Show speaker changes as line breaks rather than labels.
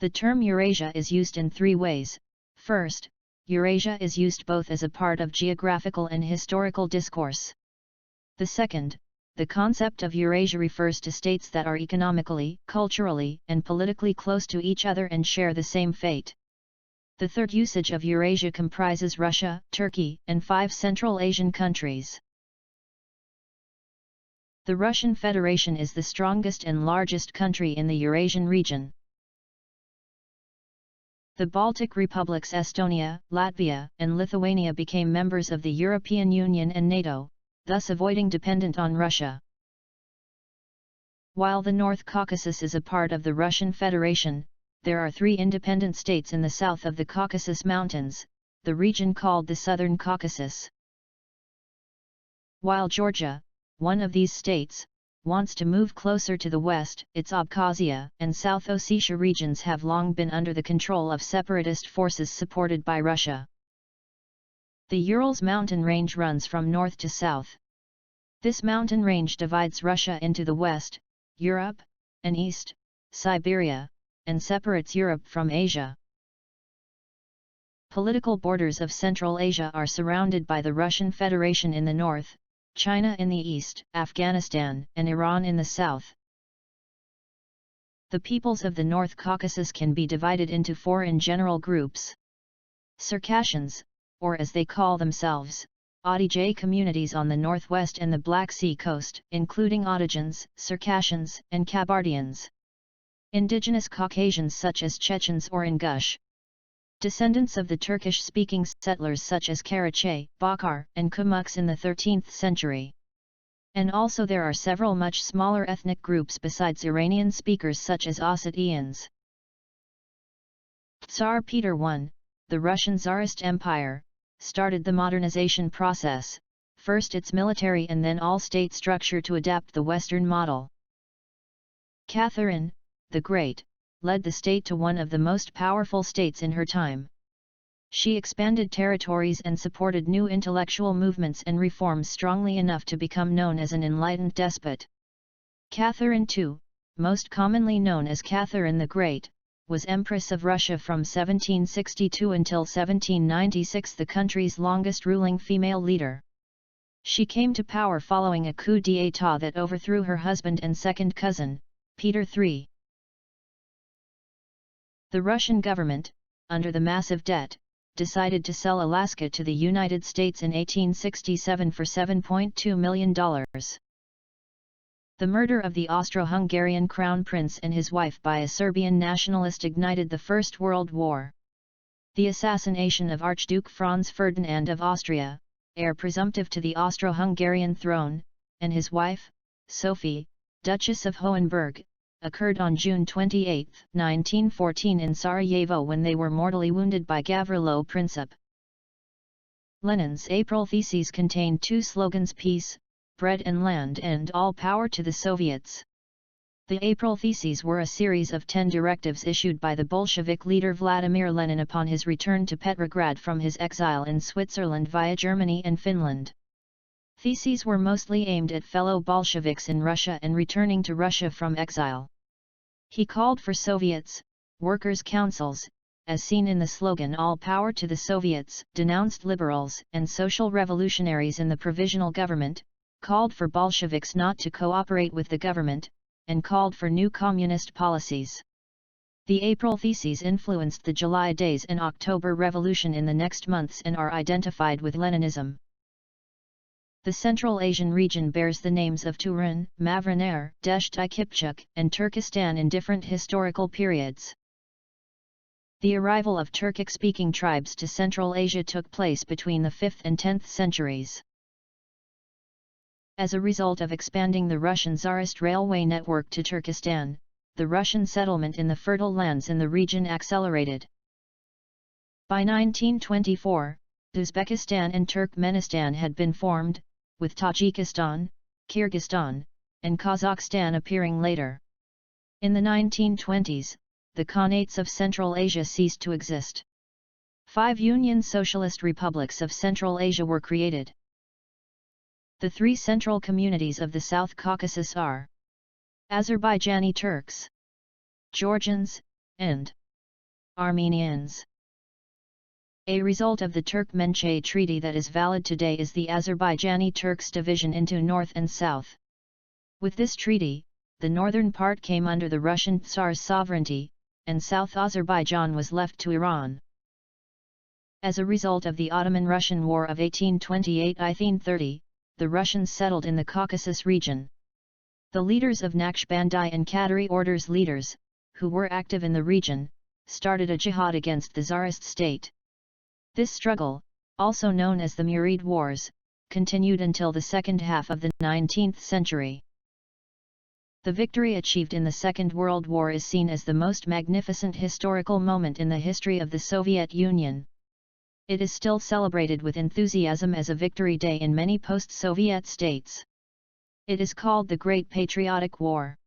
The term Eurasia is used in three ways. First, Eurasia is used both as a part of geographical and historical discourse. The second, the concept of Eurasia refers to states that are economically, culturally, and politically close to each other and share the same fate. The third usage of Eurasia comprises Russia, Turkey, and 5 Central Asian countries. The Russian Federation is the strongest and largest country in the Eurasian region. The Baltic republics Estonia, Latvia, and Lithuania became members of the European Union and NATO, thus avoiding dependence on Russia. While the North Caucasus is a part of the Russian Federation, there are 3 independent states in the south of the Caucasus Mountains, the region called the Southern Caucasus. While Georgia, one of these states, wants to move closer to the west, its Abkhazia and South Ossetia regions have long been under the control of separatist forces supported by Russia. The Urals mountain range runs from north to south. This mountain range divides Russia into the west, Europe, and east, Siberia, and separates Europe from Asia. Political borders of Central Asia are surrounded by the Russian Federation in the north, China in the east, Afghanistan, and Iran in the south. The peoples of the North Caucasus can be divided into 4 in general groups. Circassians, or as they call themselves, Adige communities on the northwest and the Black Sea coast, including Otigans, Circassians, and Kabardians. Indigenous Caucasians such as Chechens or Ingush. Descendants of the Turkish-speaking settlers such as Karachay, Bakhar, and Kamuks in the 13th century. And also there are several much smaller ethnic groups besides Iranian speakers such as Ossetians. Tsar Peter I, the Russian Tsarist Empire, started the modernization process, first its military and then all-state structure to adapt the Western model. Catherine, the Great, led the state to one of the most powerful states in her time. She expanded territories and supported new intellectual movements and reforms strongly enough to become known as an enlightened despot. Catherine II, most commonly known as Catherine the Great, was Empress of Russia from 1762 until 1796, the country's longest ruling female leader. She came to power following a coup d'état that overthrew her husband and second cousin, Peter III. The Russian government, under the massive debt, decided to sell Alaska to the United States in 1867 for $7.2 million. The murder of the Austro-Hungarian crown prince and his wife by a Serbian nationalist ignited the First World War. The assassination of Archduke Franz Ferdinand of Austria, heir presumptive to the Austro-Hungarian throne, and his wife, Sophie, Duchess of Hohenberg, occurred on June 28, 1914 in Sarajevo when they were mortally wounded by Gavrilo Princip. Lenin's April theses contained 2 slogans: peace, bread and land, and all power to the Soviets. The April theses were a series of 10 directives issued by the Bolshevik leader Vladimir Lenin upon his return to Petrograd from his exile in Switzerland via Germany and Finland. Theses were mostly aimed at fellow Bolsheviks in Russia and returning to Russia from exile. He called for Soviets, workers' councils, as seen in the slogan "All Power to the Soviets," denounced liberals and social revolutionaries in the provisional government, called for Bolsheviks not to cooperate with the government, and called for new communist policies. The April theses influenced the July Days and October Revolution in the next months and are identified with Leninism. The Central Asian region bears the names of Turan, Mavraner, Deshti Kipchak, and Turkestan in different historical periods. The arrival of Turkic-speaking tribes to Central Asia took place between the 5th and 10th centuries. As a result of expanding the Russian Tsarist railway network to Turkestan, the Russian settlement in the fertile lands in the region accelerated. By 1924, Uzbekistan and Turkmenistan had been formed, with Tajikistan, Kyrgyzstan, and Kazakhstan appearing later. In the 1920s, the Khanates of Central Asia ceased to exist. 5 Union Socialist Republics of Central Asia were created. The 3 central communities of the South Caucasus are Azerbaijani Turks, Georgians, and Armenians. A result of the Turkmenchay Treaty that is valid today is the Azerbaijani Turks' division into North and South. With this treaty, the northern part came under the Russian Tsar's sovereignty, and South Azerbaijan was left to Iran. As a result of the Ottoman-Russian War of 1828–1830, the Russians settled in the Caucasus region. The leaders of Naqshbandi and Qadari orders leaders, who were active in the region, started a jihad against the Tsarist state. This struggle, also known as the Murid Wars, continued until the second half of the 19th century. The victory achieved in the Second World War is seen as the most magnificent historical moment in the history of the Soviet Union. It is still celebrated with enthusiasm as a victory day in many post-Soviet states. It is called the Great Patriotic War.